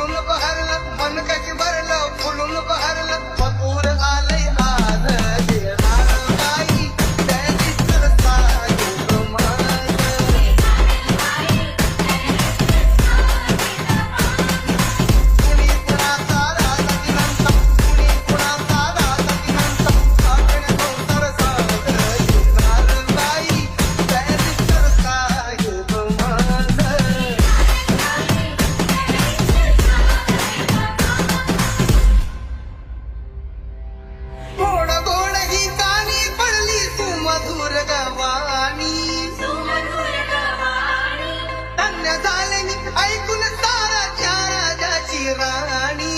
फुलून बहरलं मन कशी भरलं फुलून बहरलं मधुर आलंय आज देणार बाई त्याची सरसा योग माझ कुणी कुणाचा राजा दिनांचा कुणी कुणाचा राजा दिनांचा आपल्या सरसा देणार बाई त्याची सरसा योग माझ गोड गोड गीतानी पडली तू मधुर गवानी धन्य झाले मी ऐकून सारा राजाची राणी